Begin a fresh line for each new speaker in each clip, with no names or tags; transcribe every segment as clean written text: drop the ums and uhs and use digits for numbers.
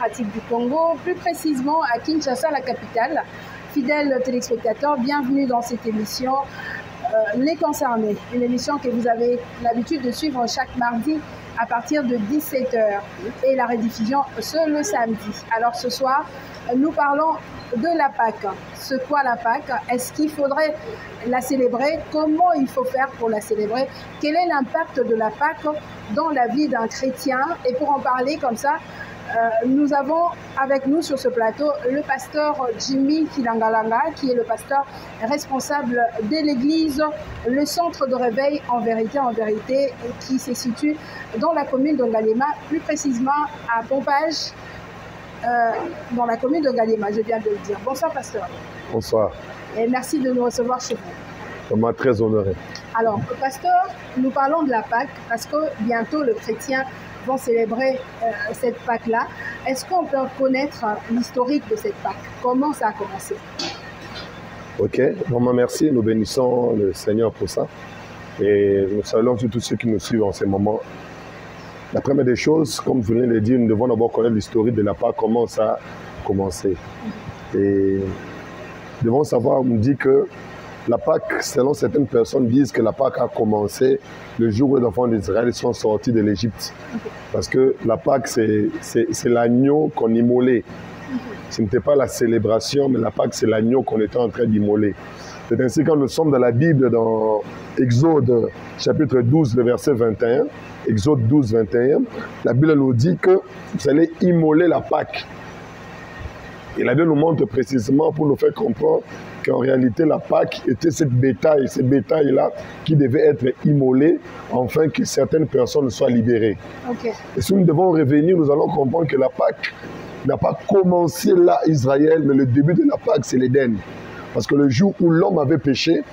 démocratique du Congo, plus précisément à Kinshasa, la capitale. Fidèles téléspectateurs, bienvenue dans cette émission Les Concernés, une émission que vous avez l'habitude de suivre chaque mardi à partir de 17 h et la rediffusion le samedi. Alors ce soir, nous parlons de la Pâque. C'est quoi la Pâque? Est-ce qu'il faudrait la célébrer? Comment il faut faire pour la célébrer? Quel est l'impact de la Pâque dans la vie d'un chrétien? Et pour en parler comme ça, nous avons avec nous sur ce plateau le pasteur Jimmy Kilangalanga, qui est le pasteur responsable de l'église, le centre de réveil en vérité, qui se situe dans la commune de Ngalema, plus précisément à Pompage, dans la commune de Ngalema, je viens de le dire. Bonsoir pasteur.
Bonsoir.
Et merci de nous recevoir chez vous.
Ça m'a très honoré.
Alors, pasteur, nous parlons de la Pâque parce que bientôt le chrétien vont célébrer cette Pâque-là. Est-ce qu'on peut connaître l'historique de cette Pâque? Comment ça a commencé?
Ok, vraiment merci. Nous bénissons le Seigneur pour ça. Et nous saluons tous ceux qui nous suivent en ce moment. La première des choses, comme vous venez de le dire, nous devons d'abord connaître l'historique de la Pâque, comment ça a commencé. Et nous devons savoir, on me dit que la Pâque, selon certaines personnes, disent que la Pâque a commencé le jour où les enfants d'Israël sont sortis de l'Égypte. Parce que la Pâque, c'est l'agneau qu'on immolait. Ce n'était pas la célébration, mais la Pâque, c'est l'agneau qu'on était en train d'immoler. C'est ainsi quand nous sommes dans la Bible, dans Exode chapitre 12, le verset 21, Exode 12, 21, la Bible nous dit que vous allez immoler la Pâque. Et la Bible nous montre précisément pour nous faire comprendre qu'en réalité, la Pâque était ce bétail-là qui devait être immolé afin que certaines personnes soient libérées. Okay. Et si nous devons revenir, nous allons comprendre que la Pâque n'a pas commencé là, Israël, mais le début de la Pâque, c'est l'Éden. Parce que le jour où l'homme avait péché,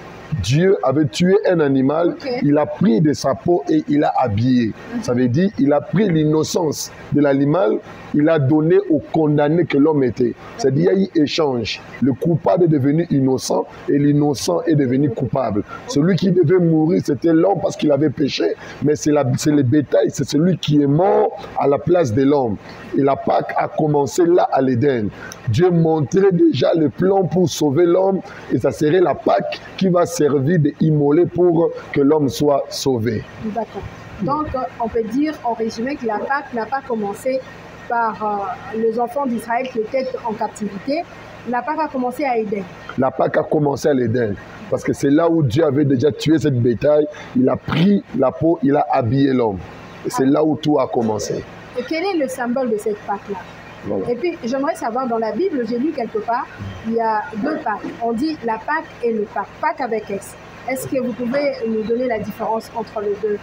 Dieu avait tué un animal, il a pris de sa peau et il a habillé. Ça veut dire il a pris l'innocence de l'animal, il a donné au condamné que l'homme était. C'est-à-dire il y a eu échange. Le coupable est devenu innocent et l'innocent est devenu coupable. Celui qui devait mourir, c'était l'homme parce qu'il avait péché, mais c'est le bétail, c'est celui qui est mort à la place de l'homme. Et la Pâque a commencé là à l'Éden. Dieu montrait déjà le plan pour sauver l'homme et ça serait la Pâque qui va servir d'immoler pour que l'homme soit sauvé.
D'accord. Donc, on peut dire en résumé que la Pâque n'a pas commencé par les enfants d'Israël qui étaient en captivité. La Pâque a commencé à Éden. La Pâque a commencé à l'Éden.
Parce que c'est là où Dieu avait déjà tué cette bétail. Il a pris la peau, il a habillé l'homme. Et c'est là où tout a commencé.
Et quel est le symbole de cette Pâque-là? Voilà. Et puis, j'aimerais savoir, dans la Bible, j'ai lu quelque part, il y a deux Pâques. On dit la Pâque et le Pâque. Pâque avec S. Est-ce que vous pouvez nous donner la différence entre les deux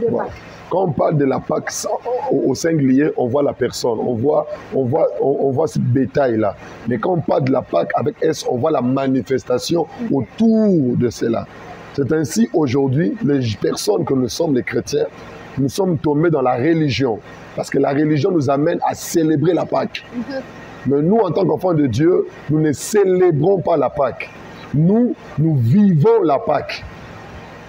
voilà.
Pâques?
Quand on parle de la Pâque au singulier, on voit la personne, on voit ce bétail-là. Mais quand on parle de la Pâque avec S, on voit la manifestation autour de cela. C'est ainsi aujourd'hui, les personnes que nous sommes, les chrétiens, nous sommes tombés dans la religion. Parce que la religion nous amène à célébrer la Pâque. Mais nous, en tant qu'enfants de Dieu, nous ne célébrons pas la Pâque. Nous vivons la Pâque.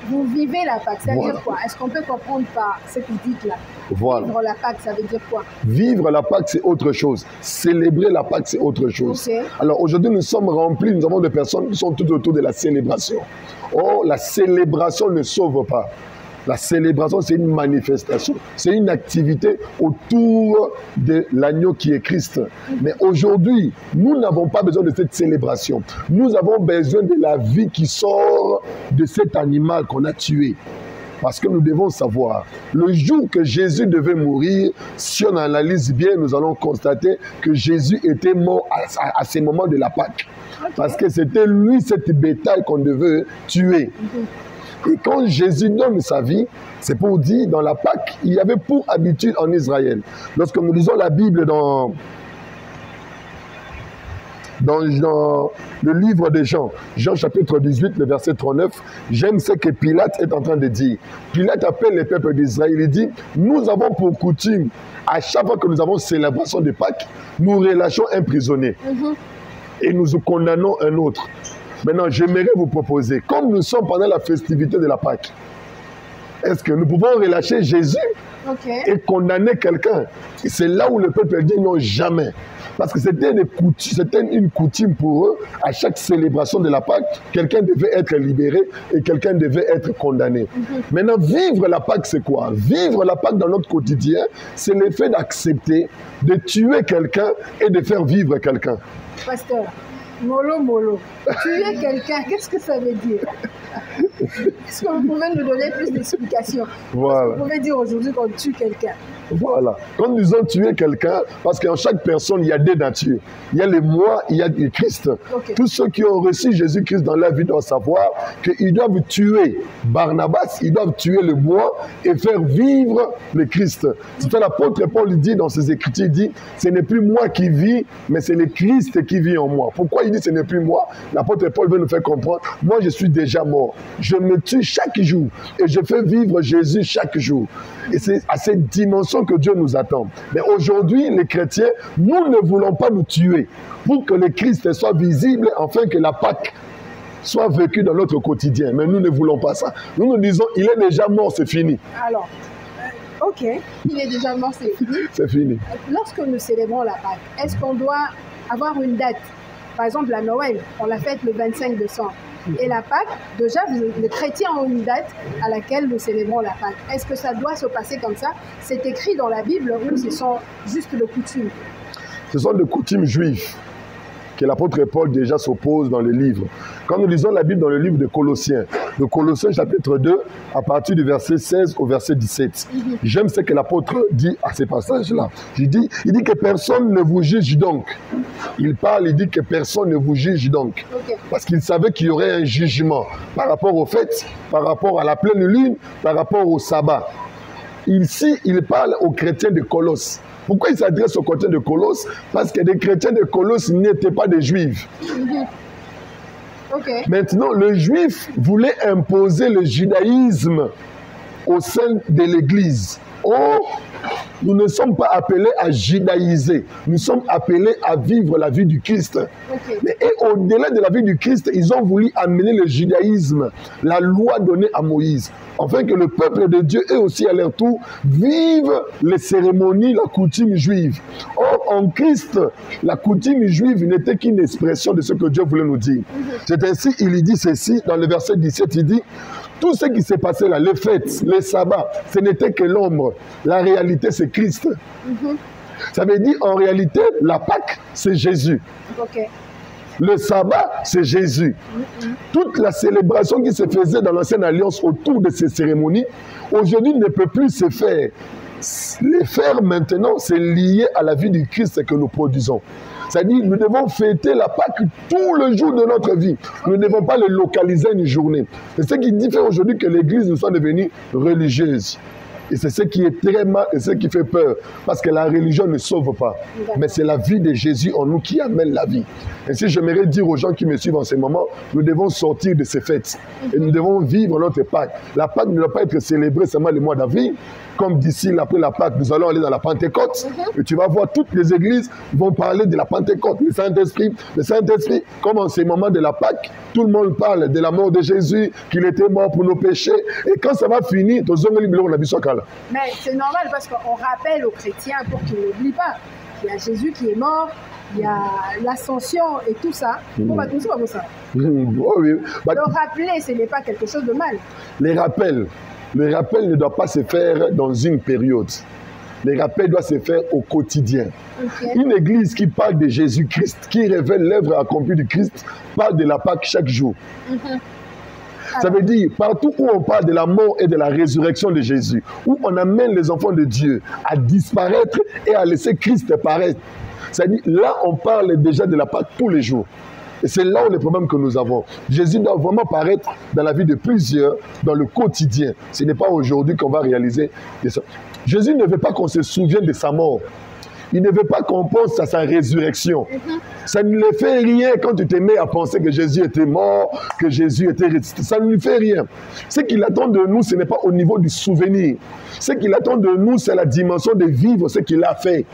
Vous vivez la Pâque, ça veut dire quoi? Est-ce qu'on peut comprendre par ce que vous dites là?
Voilà.
Vivre la Pâque, ça veut dire quoi?
Vivre la Pâque, c'est autre chose. Célébrer la Pâque, c'est autre chose.
Okay.
Alors aujourd'hui, nous sommes remplis, nous avons des personnes qui sont tout autour de la célébration. Oh, la célébration ne sauve pas. La célébration, c'est une manifestation, c'est une activité autour de l'agneau qui est Christ. Mais aujourd'hui, nous n'avons pas besoin de cette célébration. Nous avons besoin de la vie qui sort de cet animal qu'on a tué. Parce que nous devons savoir, le jour que Jésus devait mourir, si on analyse bien, nous allons constater que Jésus était mort à ce moment de la Pâque. Parce que c'était lui, cette bétail qu'on devait tuer. Et quand Jésus donne sa vie, c'est pour dire, dans la Pâque, il y avait pour habitude en Israël. Lorsque nous lisons la Bible dans le livre de Jean, Jean chapitre 18, le verset 39, j'aime ce que Pilate est en train de dire. Pilate appelle les peuples d'Israël, il dit, nous avons pour coutume, à chaque fois que nous avons célébration de Pâques, nous relâchons un prisonnier. Et nous condamnons un autre. Maintenant, j'aimerais vous proposer, comme nous sommes pendant la festivité de la Pâque, est-ce que nous pouvons relâcher Jésus et condamner quelqu'un. Et c'est là où le peuple dit non, jamais. Parce que c'était une coutume pour eux, à chaque célébration de la Pâque, quelqu'un devait être libéré et quelqu'un devait être condamné. Maintenant, vivre la Pâque, c'est quoi? Vivre la Pâque dans notre quotidien, c'est le fait d'accepter de tuer quelqu'un et de faire vivre quelqu'un.
Pasteur, mollo. Tuer quelqu'un, qu'est-ce que ça veut dire? Est-ce que vous pouvez nous donner plus d'explications?
Voilà.
Vous pouvez dire aujourd'hui qu'on tue quelqu'un.
Voilà. Quand nous avons tué quelqu'un, parce qu'en chaque personne, il y a deux natures. Il y a le moi, il y a le Christ. Tous ceux qui ont reçu Jésus-Christ dans la vie doivent savoir qu'ils doivent tuer Barnabas, ils doivent tuer le moi et faire vivre le Christ. C'est ça l'apôtre Paul dit dans ses Écritures, il dit, ce n'est plus moi qui vis, mais c'est le Christ qui vit en moi. Pourquoi il dit ce n'est plus moi? L'apôtre Paul veut nous faire comprendre, moi je suis déjà mort. Je me tue chaque jour et je fais vivre Jésus chaque jour. Et c'est à cette dimension que Dieu nous attend. Mais aujourd'hui, les chrétiens, nous ne voulons pas nous tuer pour que le Christ soit visible, afin que la Pâque soit vécue dans notre quotidien. Mais nous ne voulons pas ça. Nous nous disons, il est déjà mort, c'est fini.
Alors, ok, il est déjà mort, c'est fini. C'est fini. Lorsque nous célébrons la Pâque, est-ce qu'on doit avoir une date? Par exemple, la Noël, on la fête le 25 décembre. Et la Pâque, déjà, les chrétiens ont une date à laquelle nous célébrons la Pâque. Est-ce que ça doit se passer comme ça? C'est écrit dans la Bible ou ce sont juste des coutumes?
Ce sont des coutumes juives que l'apôtre Paul déjà s'oppose dans les livres. Quand nous lisons la Bible dans le livre de Colossiens, chapitre 2, à partir du verset 16 au verset 17, j'aime ce que l'apôtre dit à ces passages-là. Il dit que personne ne vous juge donc. Il dit que personne ne vous juge donc. Parce qu'il savait qu'il y aurait un jugement par rapport aux fêtes, par rapport à la pleine lune, par rapport au sabbat. Ici, il parle aux chrétiens de Colosse. Pourquoi il s'adresse aux chrétiens de Colosse? Parce que les chrétiens de Colosse n'étaient pas des juifs. Maintenant, le juif voulait imposer le judaïsme au sein de l'Église. Or, nous ne sommes pas appelés à judaïser. Nous sommes appelés à vivre la vie du Christ. Et au-delà de la vie du Christ, ils ont voulu amener le judaïsme, la loi donnée à Moïse, afin que le peuple de Dieu, eux aussi à leur tour, vive les cérémonies, la coutume juive. Or, en Christ, la coutume juive n'était qu'une expression de ce que Dieu voulait nous dire. C'est ainsi, il dit ceci, dans le verset 17, il dit, tout ce qui s'est passé là, les fêtes, les sabbats, ce n'était que l'ombre. La réalité, c'est Christ. Ça veut dire, en réalité, la Pâque, c'est Jésus. Le sabbat, c'est Jésus. Toute la célébration qui se faisait dans l'Ancienne Alliance autour de ces cérémonies, aujourd'hui ne peut plus se faire. Les faire maintenant, c'est lié à la vie du Christ que nous produisons. C'est-à-dire, nous devons fêter la Pâque tout le jour de notre vie. Nous ne devons pas le localiser une journée. C'est ce qui fait aujourd'hui que l'Église nous soit devenue religieuse. Et c'est ce qui est très mal et ce qui fait peur. Parce que la religion ne sauve pas. Mais c'est la vie de Jésus en nous qui amène la vie. Ainsi, j'aimerais dire aux gens qui me suivent en ce moment, nous devons sortir de ces fêtes. Et nous devons vivre notre Pâque. La Pâque ne doit pas être célébrée seulement le mois d'avril. Comme d'ici, après la Pâque, nous allons aller dans la Pentecôte. Et tu vas voir, toutes les églises vont parler de la Pentecôte, le Saint-Esprit. Le Saint-Esprit, comme en ces moments de la Pâque, tout le monde parle de la mort de Jésus, qu'il était mort pour nos péchés. Et quand ça va finir,
mais c'est normal parce qu'on rappelle aux chrétiens pour qu'ils n'oublient pas. Il y a Jésus qui est mort, il y a l'ascension et tout ça. Le rappeler, ce n'est pas quelque chose de mal. Le rappel ne doit pas se faire dans une période. Le rappel doit se faire au quotidien. Une église qui parle de Jésus-Christ, qui révèle l'œuvre accomplie du Christ, parle de la Pâque chaque jour. Ça veut dire, partout où on parle de la mort et de la résurrection de Jésus, où on amène les enfants de Dieu à disparaître et à laisser Christ paraître, c'est-à-dire, là, on parle déjà de la Pâque tous les jours. Et c'est là où le problème que nous avons. Jésus doit vraiment paraître dans la vie de plusieurs, dans le quotidien. Ce n'est pas aujourd'hui qu'on va réaliser ça. Jésus ne veut pas qu'on se souvienne de sa mort. Il ne veut pas qu'on pense à sa résurrection. Ça ne lui fait rien quand tu te mets à penser que Jésus était mort, que Jésus était ressuscité. Ça ne lui fait rien. Ce qu'il attend de nous, ce n'est pas au niveau du souvenir. Ce qu'il attend de nous, c'est la dimension de vivre ce qu'il a fait.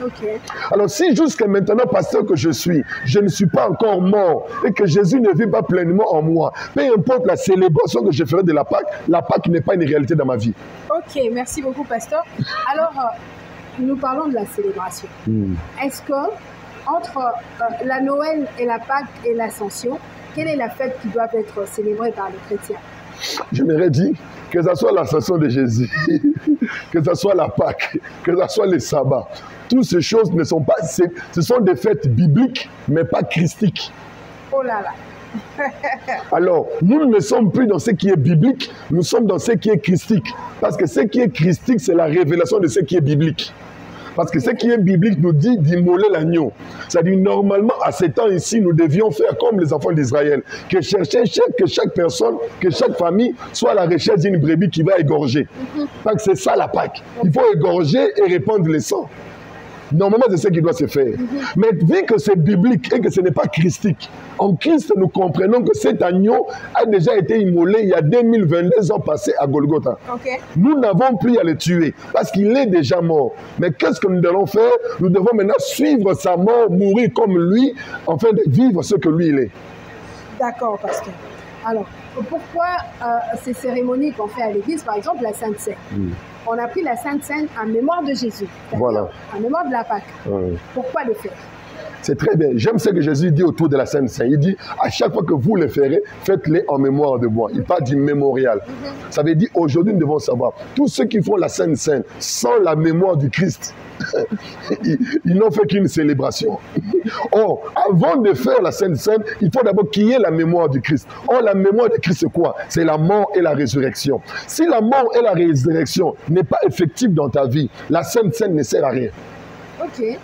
Ok.
Alors si jusqu'à maintenant, pasteur que je suis, je ne suis pas encore mort et que Jésus ne vit pas pleinement en moi, peu importe la célébration que je ferai de la Pâque n'est pas une réalité dans ma vie.
Ok, merci beaucoup, pasteur. Alors, nous parlons de la célébration. Est-ce que entre la Noël et la Pâque et l'Ascension, quelle est la fête qui doit être célébrée par les chrétiens?
J'aimerais dire que ce soit l'ascension de Jésus, que ce soit la Pâque, que ce soit les sabbats. Toutes ces choses ne sont pas, ce sont des fêtes bibliques, mais pas christiques.
Oh là là.
Alors, nous ne sommes plus dans ce qui est biblique, nous sommes dans ce qui est christique. Parce que ce qui est christique, c'est la révélation de ce qui est biblique. Parce que ce qui est biblique nous dit d'immoler l'agneau. C'est-à-dire, normalement, à ces temps ici, nous devions faire comme les enfants d'Israël, que chaque personne, que chaque famille soit à la recherche d'une brebis qui va égorger. Parce que c'est ça la Pâque. Il faut égorger et répandre le sang. Normalement, c'est ce qui doit se faire. Mais vu que c'est biblique et que ce n'est pas christique, en Christ, nous comprenons que cet agneau a déjà été immolé il y a 2022 ans passés à Golgotha.
Okay.
Nous n'avons plus à le tuer parce qu'il est déjà mort. Mais qu'est-ce que nous devons faire? Nous devons maintenant suivre sa mort, mourir comme lui, afin de vivre ce que lui il est.
D'accord, pasteur. Alors, pourquoi ces cérémonies qu'on fait à l'église, par exemple la Sainte Seine, on a pris la Sainte Seine en mémoire de Jésus,
voilà.
En mémoire de la Pâque. Pourquoi le faire?
C'est très bien. J'aime ce que Jésus dit autour de la Sainte Seine. Il dit, à chaque fois que vous le ferez, faites-les en mémoire de moi. Il parle du mémorial. Ça veut dire, aujourd'hui, nous devons savoir, tous ceux qui font la Sainte Seine sans la mémoire du Christ, ils n'ont fait qu'une célébration. Or, avant de faire la Sainte Seine, il faut d'abord qu'il y ait la mémoire du Christ. Or, la mémoire du Christ, c'est quoi? C'est la mort et la résurrection. Si la mort et la résurrection n'est pas effective dans ta vie, la Sainte Seine ne sert à rien.
Ok.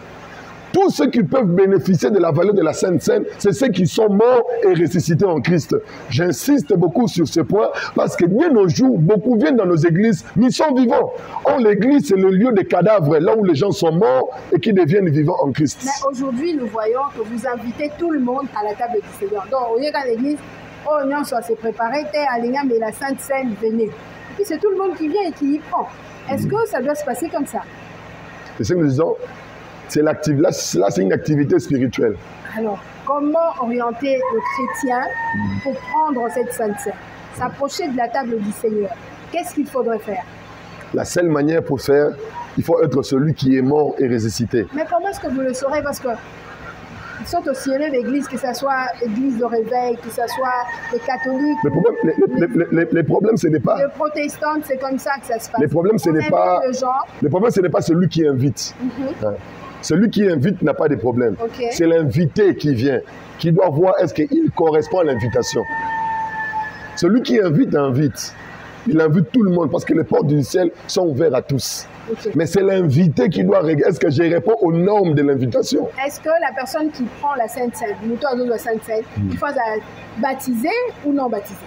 Tous ceux qui peuvent bénéficier de la valeur de la Sainte Seine, c'est ceux qui sont morts et ressuscités en Christ. J'insiste beaucoup sur ce point parce que bien nos jours, beaucoup viennent dans nos églises, mais ils sont vivants. Or, l'église, c'est le lieu des cadavres, là où les gens sont morts et qui deviennent vivants en Christ.
Mais aujourd'hui, nous voyons que vous invitez tout le monde à la table du Seigneur. Donc, au lieu qu'à l'église, oh non, soit c'est préparé, t'es à l'égard, mais la Sainte Seine, venez. Et puis, c'est tout le monde qui vient et qui y prend. Est-ce que ça doit se passer comme ça?
C'est ce que nous disons. Là, c'est une activité spirituelle.
Alors, comment orienter le chrétien pour prendre cette Sainte Seine, s'approcher de la table du Seigneur? Qu'est-ce qu'il faudrait faire?
La seule manière pour faire, il faut être celui qui est mort et ressuscité.
Mais comment est-ce que vous le saurez? Parce que ils sont aussi élevés l'église, que ce soit l'église de réveil, que ce soit les catholiques.
Le problème, ce n'est pas...
Les protestants, c'est comme ça que ça se passe.
Le problème, ce n'est pas... Le problème, ce n'est pas celui qui invite. Celui qui invite n'a pas de problème.
Okay.
C'est l'invité qui vient, qui doit voir est-ce qu'il correspond à l'invitation. Celui qui invite, invite. Il invite tout le monde parce que les portes du ciel sont ouvertes à tous. Okay. Mais c'est l'invité qui doit regarder. Est-ce que je réponds aux normes de l'invitation?
Est-ce que la personne qui prend la Sainte Seine, la Sainte Seine, il faut être baptisé ou non baptisé?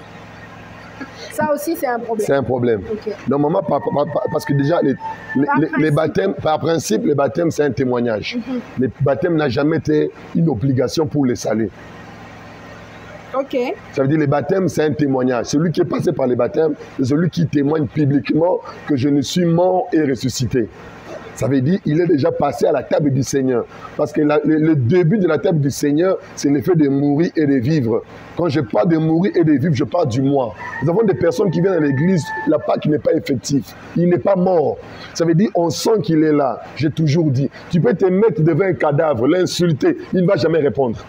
Ça aussi, c'est un problème.
C'est un problème. Okay. Normalement, parce que déjà, les baptêmes, par principe, le baptême, c'est un témoignage. Le baptême n'a jamais été une obligation pour les saluer.
Ok.
Ça veut dire que le baptême, c'est un témoignage. Celui qui est passé par le baptême, c'est celui qui témoigne publiquement que je ne suis mort et ressuscité. Ça veut dire qu'il est déjà passé à la table du Seigneur. Parce que le début de la table du Seigneur, c'est le fait de mourir et de vivre. Quand je parle de mourir et de vivre, je parle du moi. Nous avons des personnes qui viennent à l'église, la Pâque n'est pas effective. Il n'est pas mort. Ça veut dire on sent qu'il est là. J'ai toujours dit, tu peux te mettre devant un cadavre, l'insulter, il ne va jamais répondre.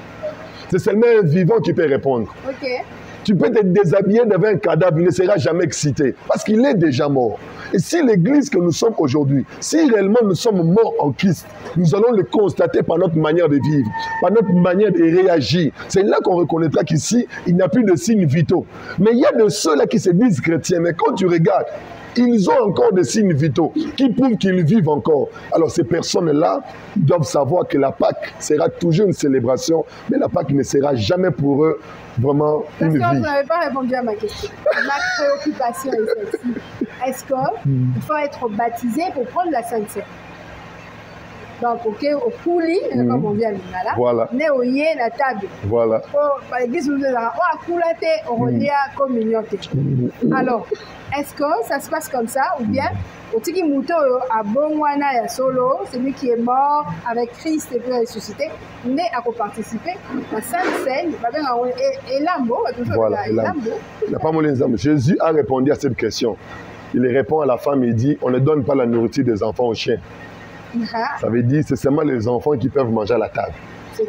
C'est seulement un vivant qui peut répondre.
Okay.
Tu peux te déshabiller devant un cadavre, il ne sera jamais excité. Parce qu'il est déjà mort. Et si l'église que nous sommes aujourd'hui, si réellement nous sommes morts en Christ, nous allons le constater par notre manière de vivre, par notre manière de réagir. C'est là qu'on reconnaîtra qu'ici, il n'y a plus de signes vitaux. Mais il y a de ceux-là qui se disent chrétiens. Mais quand tu regardes, ils ont encore des signes vitaux qui prouvent qu'ils vivent encore. Alors ces personnes-là doivent savoir que la Pâque sera toujours une célébration, mais la Pâque ne sera jamais pour eux vraiment une vie.
Vous n'avez pas répondu à ma question. Ma préoccupation est celle-ci. Est-ce qu'il faut être baptisé pour prendre la Sainte Seine? Donc, ok, au couli, comme on dit à Lingala,
voilà.
Ne oye la table.
Voilà.
Par l'église, nous disons, oh, coulate, on relie à communion. Alors, est-ce que ça se passe comme ça ou bien Otiki Muto a Bongwana ya solo, celui qui est mort avec Christ et puis ressuscité, mais à participer à Sainte Seine, et Lambo,
voilà, Jésus a répondu à cette question. Il répond à la femme, il dit, on ne donne pas la nourriture des enfants aux chiens. Ça veut dire, c'est seulement les enfants qui peuvent manger à la table.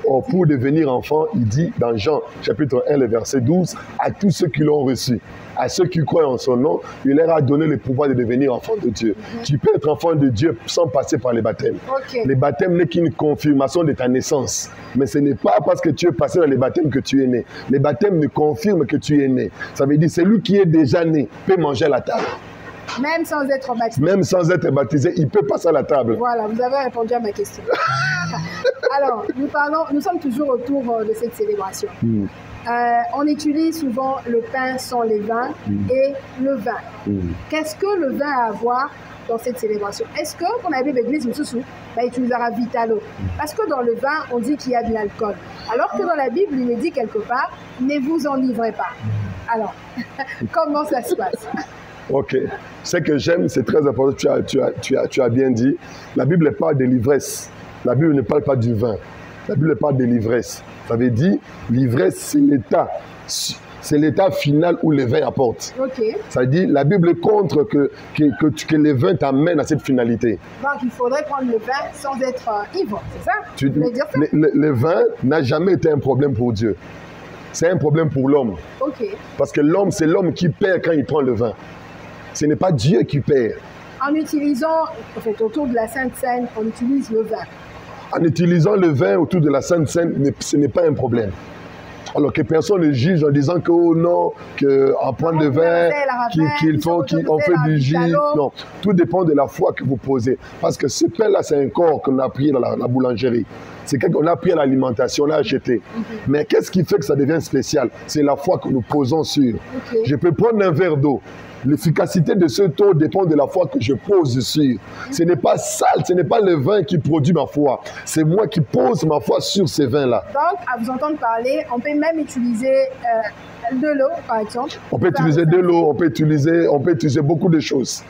Or, pour devenir enfant, il dit dans Jean chapitre 1, le verset 12, à tous ceux qui l'ont reçu, à ceux qui croient en son nom, il leur a donné le pouvoir de devenir enfant de Dieu. Tu peux être enfant de Dieu sans passer par les baptêmes. Le baptême n'est qu'une confirmation de ta naissance. Mais ce n'est pas parce que tu es passé dans les baptêmes que tu es né. Les baptêmes ne confirment que tu es né. Ça veut dire celui qui est déjà né peut manger à la table.
Même sans être baptisé.
Même sans être baptisé, il peut passer à la table.
Voilà, vous avez répondu à ma question. Alors, nous sommes toujours autour de cette célébration. On utilise souvent le pain sans levain et le vin. Qu'est-ce que le vin a à voir dans cette célébration? Est-ce que, quand on a vu l'église, on utilisera Vitalo? Parce que dans le vin, on dit qu'il y a de l'alcool. Alors que dans la Bible, il est dit quelque part, ne vous enivrez pas. Alors, comment ça se passe?
Ok. Ce que j'aime, c'est très important, tu as bien dit. La Bible parle de l'ivresse. La Bible ne parle pas du vin. La Bible parle de l'ivresse. Ça veut dire, l'ivresse, c'est l'état. C'est l'état final où le vin apporte. Ça veut dire, la Bible est contre que le vin t'amène à cette finalité.
Donc, il faudrait prendre le vin sans être ivre, c'est ça? Tu veux dire ça?
Le vin n'a jamais été un problème pour Dieu. C'est un problème pour l'homme. Parce que l'homme, c'est l'homme qui perd quand il prend le vin. Ce n'est pas Dieu qui perd.
En utilisant, autour de la Sainte Seine, on utilise le vin.
En utilisant le vin autour de la Sainte Seine, ce n'est pas un problème. Alors que personne ne juge en disant que oh non, qu'en prendre le vin, qu'on fait du jus. Non, tout dépend de la foi que vous posez. Parce que ce pain-là, c'est un corps qu'on a pris dans la boulangerie. C'est quelque qu'on a pris à l'alimentation, on l'a acheté. Mais qu'est-ce qui fait que ça devient spécial? C'est la foi que nous posons sur. Je peux prendre un verre d'eau. L'efficacité de ce taux dépend de la foi que je pose dessus. Ce n'est pas sale, ce n'est pas le vin qui produit ma foi. C'est moi qui pose ma foi sur ces vins-là.
Donc, à vous entendre parler, on peut même utiliser de l'eau, par exemple.
On peut utiliser de l'eau, on peut utiliser beaucoup de choses.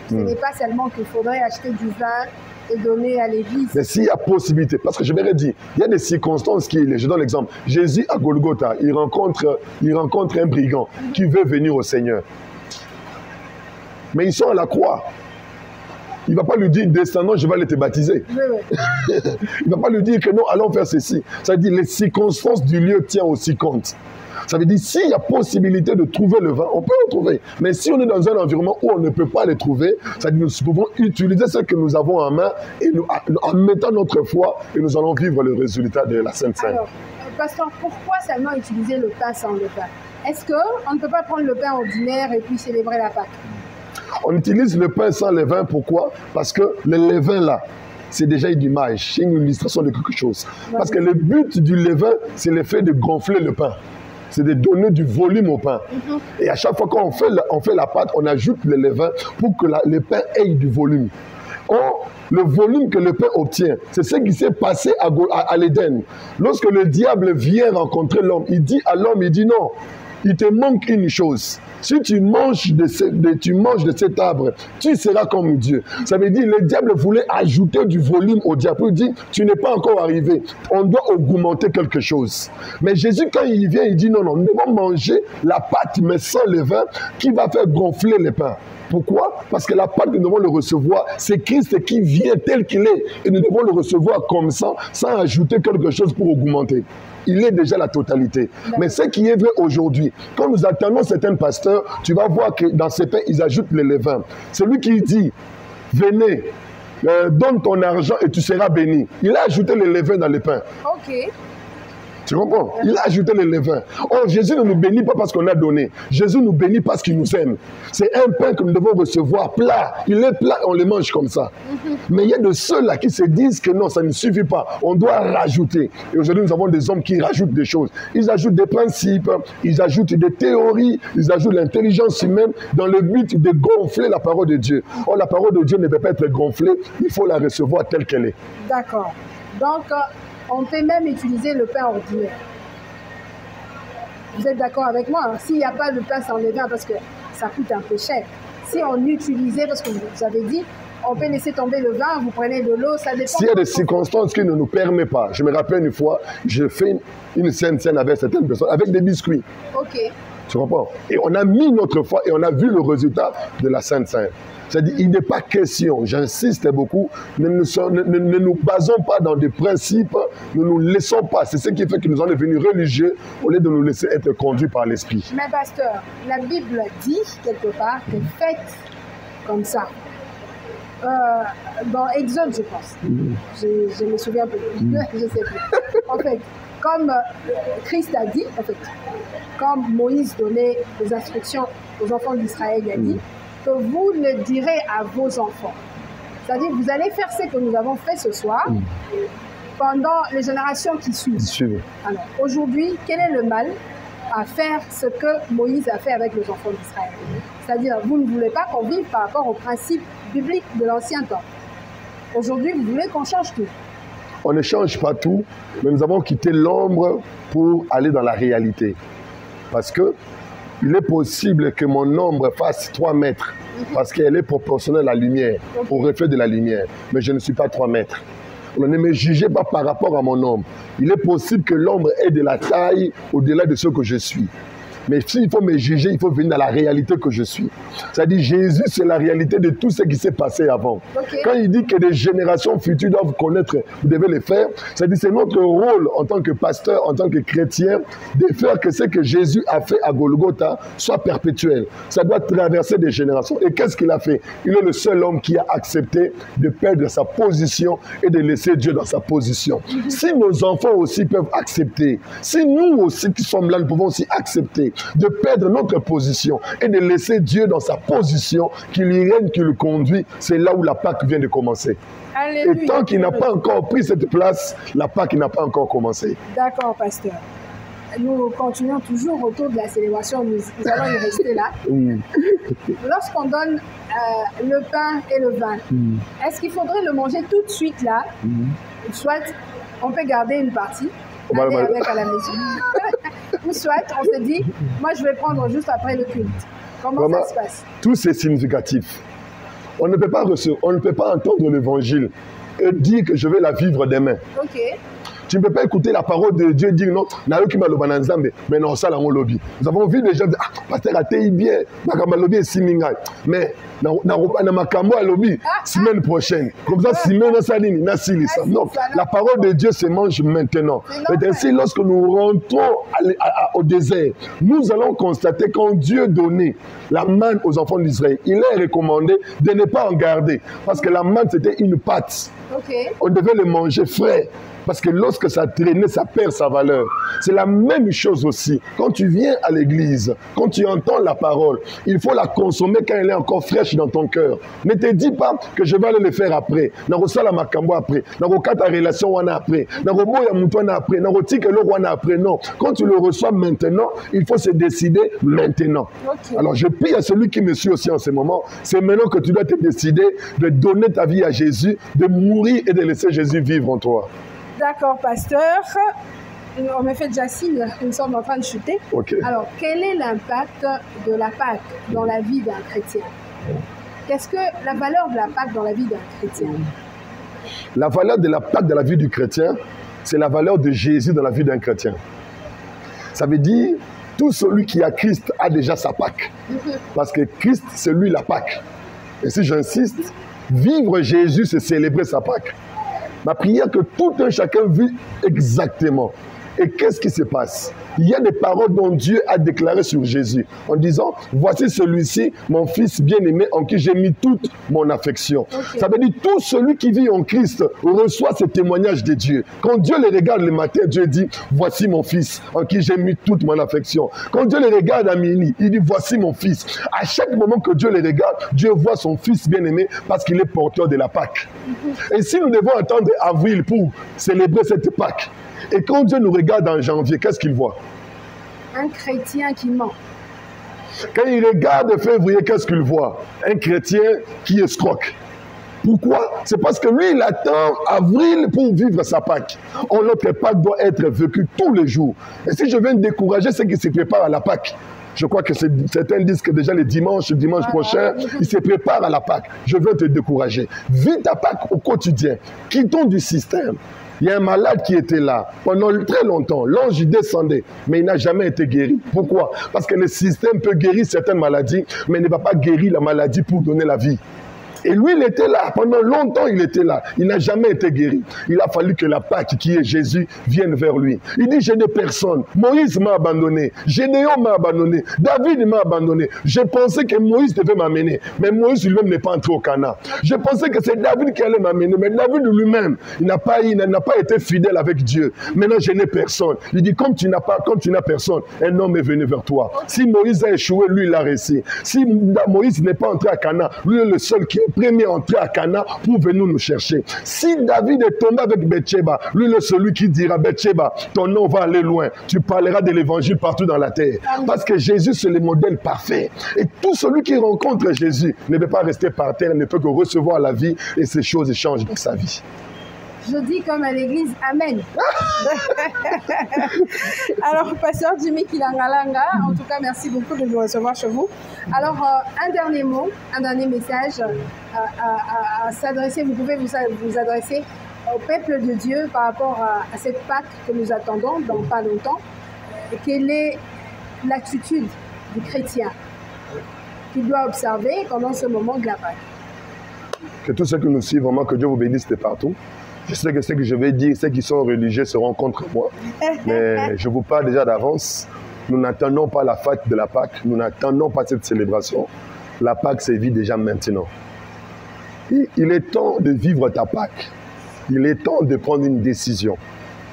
Ce n'est pas seulement qu'il faudrait acheter du vin et donner à l'église.
Mais s'il y a possibilité, parce que je vais dire, il y a des circonstances je donne l'exemple. Jésus à Golgotha, il rencontre un brigand qui veut venir au Seigneur. Mais ils sont à la croix. Il ne va pas lui dire, descendant, je vais aller te baptiser. Il ne va pas lui dire que non, allons faire ceci. Ça veut dire, les circonstances du lieu tiennent aussi compte. Ça veut dire, s'il y a possibilité de trouver le vin, on peut le trouver. Mais si on est dans un environnement où on ne peut pas le trouver, ça veut dire, nous pouvons utiliser ce que nous avons en main et en mettant notre foi, et nous allons vivre le résultat de la Sainte Seine.
Alors, pasteur, pourquoi seulement utiliser le pain sans le pain? Est-ce qu'on ne peut pas prendre le pain ordinaire et puis célébrer la Pâque?
On utilise le pain sans levain, pourquoi? Parce que le levain là, c'est déjà une image, c'est une illustration de quelque chose. Parce que le but du levain, c'est le fait de gonfler le pain. C'est de donner du volume au pain. Et à chaque fois qu'on fait la pâte, on ajoute le levain pour que le pain ait du volume. Or, le volume que le pain obtient, c'est ce qui s'est passé à l'Éden. Lorsque le diable vient rencontrer l'homme, il dit à l'homme, il dit non, il te manque une chose. Si tu manges de cet arbre, tu seras comme Dieu. Ça veut dire, le diable voulait ajouter du volume au diable. Il dit, tu n'es pas encore arrivé. On doit augmenter quelque chose. Mais Jésus, quand il vient, il dit, non, nous devons manger la pâte, mais sans le vin, qui va faire gonfler les pains. Pourquoi? Parce que la pâte, nous devons le recevoir. C'est Christ qui vient tel qu'il est. Et nous devons le recevoir comme ça, sans ajouter quelque chose pour augmenter. Il est déjà la totalité. Mais ce qui est vrai aujourd'hui, quand nous attendons certains pasteurs, tu vas voir que dans ces pains, ils ajoutent le levain. Celui qui dit, venez, donne ton argent et tu seras béni. Il a ajouté le levain dans les pains.
Ok.
Tu comprends? Il a ajouté le levain. Or, Jésus ne nous bénit pas parce qu'on a donné. Jésus nous bénit parce qu'il nous aime. C'est un pain que nous devons recevoir plat. Il est plat, on le mange comme ça. Mais il y a de ceux-là qui se disent que non, ça ne suffit pas. On doit rajouter. Et aujourd'hui, nous avons des hommes qui rajoutent des choses. Ils ajoutent des principes, ils ajoutent des théories, ils ajoutent l'intelligence humaine dans le but de gonfler la parole de Dieu. Or, la parole de Dieu ne peut pas être gonflée. Il faut la recevoir telle qu'elle est.
D'accord. Donc, on peut même utiliser le pain ordinaire. Vous êtes d'accord avec moi? S'il n'y a pas de pain sans levain, parce que ça coûte un peu cher, si on utilisait, parce que vous avez dit, on peut laisser tomber le vin, vous prenez de l'eau, ça dépend.
S'il y a des circonstances qui ne nous permettent pas, je me rappelle une fois, je fais une scène avec certaines personnes, avec des biscuits.
Ok.
Tu comprends? Et on a mis notre foi et on a vu le résultat de la Sainte Seine. C'est-à-dire, il n'est pas question, j'insiste beaucoup, ne nous basons pas dans des principes, ne nous laissons pas. C'est ce qui fait que nous sommes devenus religieux au lieu de nous laisser être conduits par l'Esprit.
Mais pasteur, la Bible dit quelque part que faites comme ça. Dans Exode, je pense. Je me souviens plus. Je sais plus. En fait, comme Christ a dit, en fait, comme Moïse donnait des instructions aux enfants d'Israël, il a dit que vous le direz à vos enfants. C'est-à-dire, vous allez faire ce que nous avons fait ce soir pendant les générations qui suivent. Alors, aujourd'hui, quel est le mal à faire ce que Moïse a fait avec les enfants d'Israël? C'est-à-dire, vous ne voulez pas qu'on vive par rapport aux principes bibliques de l'ancien temps. Aujourd'hui, vous voulez qu'on change tout.
On ne change pas tout, mais nous avons quitté l'ombre pour aller dans la réalité. Parce que il est possible que mon ombre fasse 3 mètres, parce qu'elle est proportionnelle à la lumière, au reflet de la lumière. Mais je ne suis pas 3 mètres. Ne me jugez pas par rapport à mon ombre. Il est possible que l'ombre ait de la taille au-delà de ce que je suis. Mais s'il faut me juger, il faut venir dans la réalité que je suis. C'est-à-dire, Jésus, c'est la réalité de tout ce qui s'est passé avant.
Okay.
Quand il dit que des générations futures doivent connaître, vous devez le faire, c'est-à-dire, c'est notre rôle en tant que pasteur, en tant que chrétien, de faire que ce que Jésus a fait à Golgotha soit perpétuel. Ça doit traverser des générations. Et qu'est-ce qu'il a fait? Il est le seul homme qui a accepté de perdre sa position et de laisser Dieu dans sa position. Si nos enfants aussi peuvent accepter, si nous aussi qui sommes là, nous pouvons aussi accepter de perdre notre position et de laisser Dieu dans sa position, qui lui règne, qui le conduit, c'est là où la Pâque vient de commencer. Alléluia. Et tant qu'il n'a pas encore pris cette place, la Pâque n'a pas encore commencé.
D'accord, pasteur. Nous continuons toujours autour de la célébration, nous allons y rester là. Lorsqu'on donne le pain et le vin, est-ce qu'il faudrait le manger tout de suite là? Soit on peut garder une partie, aller avec à la maison. Ou soit on se dit, moi je vais prendre juste après le culte. Comment ça se passe?
Tout c'est significatif. On ne peut pas recevoir, on ne peut pas entendre l'évangile et dire que je vais la vivre demain.
Ok.
Tu ne peux pas écouter la parole de Dieu et dire non, mais non, ça, on lobby. Nous avons vu des gens dire, ah, pasteur, atteint bien, lobby est simingai. Mais, non, semaine prochaine. Comme ça, semaine, ça non, la parole de Dieu se mange maintenant. Et ainsi, lorsque nous rentrons au désert, nous allons constater quand Dieu donnait la manne aux enfants d'Israël, il est recommandé de ne pas en garder. Parce que la manne, c'était une pâte.
Okay.
On devait le manger frais. Parce que lorsque ça traînait, ça perd sa valeur. C'est la même chose aussi. Quand tu viens à l'église, quand tu entends la parole, il faut la consommer quand elle est encore fraîche dans ton cœur. Ne te dis pas que je vais aller le faire après. Après. Ta relation après. Après. Non. Quand tu le reçois maintenant, il faut se décider maintenant. Okay. Alors je prie à celui qui me suit aussi en ce moment. C'est maintenant que tu dois te décider de donner ta vie à Jésus, de mourir et de laisser Jésus vivre en toi.
D'accord, pasteur. On me fait déjà signe, nous sommes en train de chuter.
Okay.
Alors, quel est l'impact de la Pâque dans la vie d'un chrétien? Qu'est-ce que la valeur de la Pâque dans la vie d'un chrétien?
La valeur de la Pâque dans la vie du chrétien, c'est la valeur de Jésus dans la vie d'un chrétien. Ça veut dire, tout celui qui a Christ a déjà sa Pâque. Parce que Christ, c'est lui la Pâque. Et si j'insiste, vivre Jésus, c'est célébrer sa Pâque. Ma prière que tout un chacun vit exactement. Et qu'est-ce qui se passe? Il y a des paroles dont Dieu a déclaré sur Jésus en disant, voici celui-ci, mon fils bien-aimé, en qui j'ai mis toute mon affection. Okay. Ça veut dire tout celui qui vit en Christ reçoit ce témoignage de Dieu. Quand Dieu le regarde le matin, Dieu dit, voici mon fils, en qui j'ai mis toute mon affection. Quand Dieu le regarde à midi, il dit, voici mon fils. À chaque moment que Dieu le regarde, Dieu voit son fils bien-aimé parce qu'il est porteur de la Pâque. Et si nous devons attendre avril pour célébrer cette Pâque, et quand Dieu nous regarde en janvier, qu'est-ce qu'il voit?
Un chrétien qui ment.
Quand il regarde février, qu'est-ce qu'il voit? Un chrétien qui escroque. Pourquoi? C'est parce que lui, il attend avril pour vivre sa Pâque. Or, notre Pâque doit être vécue tous les jours. Et si je viens décourager ceux qui se préparent à la Pâque, Je crois que certains disent que déjà le dimanche prochain, ils se préparent à la Pâque. Je veux te décourager. Vis ta Pâque au quotidien. Quittons du système. Il y a un malade qui était là pendant très longtemps. L'ange descendait, mais il n'a jamais été guéri. Pourquoi? Parce que le système peut guérir certaines maladies, mais ne va pas guérir la maladie pour donner la vie. Et lui, il était là. Pendant longtemps, il était là. Il n'a jamais été guéri. Il a fallu que la Pâque, qui est Jésus, vienne vers lui. Il dit, je n'ai personne. Moïse m'a abandonné. Gédéon m'a abandonné. David m'a abandonné. Je pensais que Moïse devait m'amener. Mais Moïse lui-même n'est pas entré au Canaan. Je pensais que c'est David qui allait m'amener. Mais David lui-même, il n'a pas été fidèle avec Dieu. Maintenant, je n'ai personne. Il dit, comme tu n'as personne, un homme est venu vers toi. Si Moïse a échoué, lui, il a réussi. Si Moïse n'est pas entré à Canaan, lui est le seul qui est premier entré à Cana pour venir nous chercher. Si David est tombé avec Bathsheba, lui est celui qui dira, Bathsheba, ton nom va aller loin. Tu parleras de l'évangile partout dans la terre. Parce que Jésus, c'est le modèle parfait. Et tout celui qui rencontre Jésus ne peut pas rester par terre, ne peut que recevoir la vie et ces choses changent dans sa vie.
Je dis comme à l'église, Amen. Alors, pasteur Jimmy Kilangalanga, en tout cas, merci beaucoup de nous recevoir chez vous. Alors, un dernier mot, un dernier message à s'adresser. Vous pouvez vous adresser au peuple de Dieu par rapport à cette Pâque que nous attendons dans pas longtemps. Quelle est l'attitude du chrétien qu'il doit observer pendant ce moment de la Pâque?
Que tous ceux qui nous suivent, vraiment, que Dieu vous bénisse de partout. Je sais que ce que je vais dire, ceux qui sont religieux seront contre moi. Mais je vous parle déjà d'avance. Nous n'attendons pas la fête de la Pâque. Nous n'attendons pas cette célébration. La Pâque se vit déjà maintenant. Et il est temps de vivre ta Pâque. Il est temps de prendre une décision.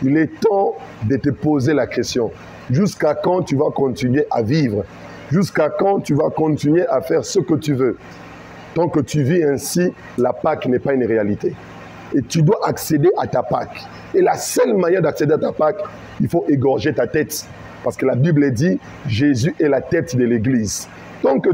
Il est temps de te poser la question. Jusqu'à quand tu vas continuer à vivre? Jusqu'à quand tu vas continuer à faire ce que tu veux? Tant que tu vis ainsi, la Pâque n'est pas une réalité. Et tu dois accéder à ta Pâque. Et la seule manière d'accéder à ta Pâque, il faut égorger ta tête. Parce que la Bible dit, Jésus est la tête de l'Église. Tant que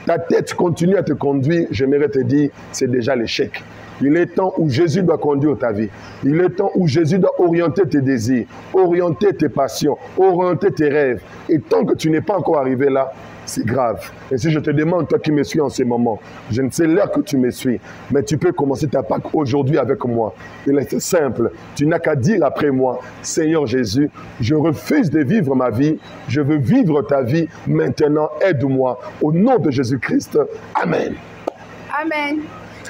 ta tête continue à te conduire, j'aimerais te dire, c'est déjà l'échec. Il est temps où Jésus doit conduire ta vie. Il est temps où Jésus doit orienter tes désirs, orienter tes passions, orienter tes rêves. Et tant que tu n'es pas encore arrivé là, c'est grave. Et si je te demande, toi qui me suis en ce moment, je ne sais l'heure que tu me suis, mais tu peux commencer ta Pâque aujourd'hui avec moi. Il est simple. Tu n'as qu'à dire après moi, Seigneur Jésus, je refuse de vivre ma vie. Je veux vivre ta vie. Maintenant, aide-moi. Au nom de Jésus-Christ. Amen.
Amen.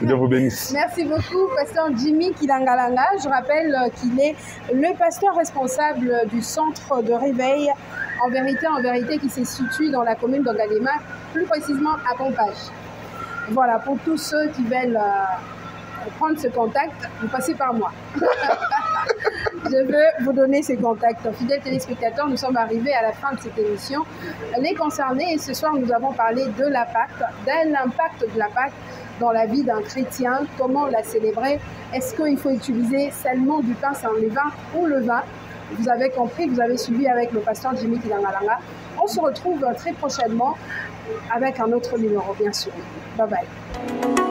Dieu vous bénisse.
Merci beaucoup, pasteur Jimmy Kilangalanga. Je rappelle qu'il est le pasteur responsable du centre de réveil en vérité, qui se situe dans la commune d'Angalema, plus précisément à Pompage. Voilà, pour tous ceux qui veulent prendre ce contact, vous passez par moi. Je veux vous donner ces contacts. Fidèles téléspectateurs, nous sommes arrivés à la fin de cette émission. Les concernés, et ce soir, nous avons parlé de la Pâque, de l'impact de la Pâque dans la vie d'un chrétien, comment la célébrer. Est-ce qu'il faut utiliser seulement du pain sans levain ou le vin? Vous avez compris, vous avez suivi avec le pasteur Jimmy Kilangalanga. On se retrouve très prochainement avec un autre numéro, bien sûr. Bye bye.